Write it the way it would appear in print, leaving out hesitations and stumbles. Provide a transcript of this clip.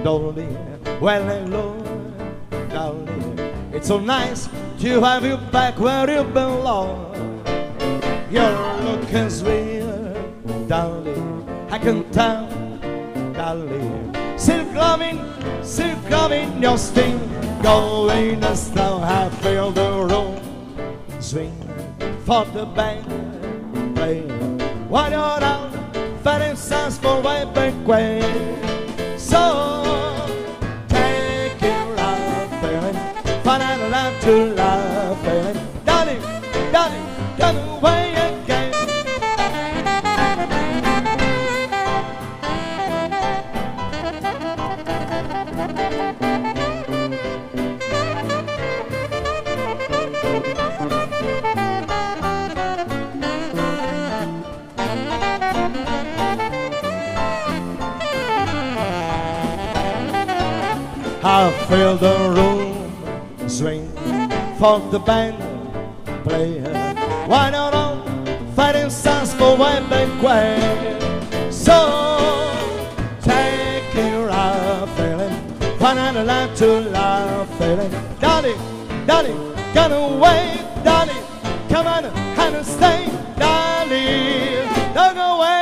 dolly, well, hello, dolly. It's so nice to have you back where you belong. You're looking sweet, dolly, I can tell, dolly. Silk loving, your sting, going as though I feel the room swing for the band play. While you're out, fighting sounds for way back way. So take your love feeling, find out love to love feeling. Darling, darling, come away again. I feel the room swing for the band play. Why not all fighting sounds for way back way? So take your love feeling, find out a life to love feeling. Darling, darling, gone away, darling, come on and stay, darling, don't go away.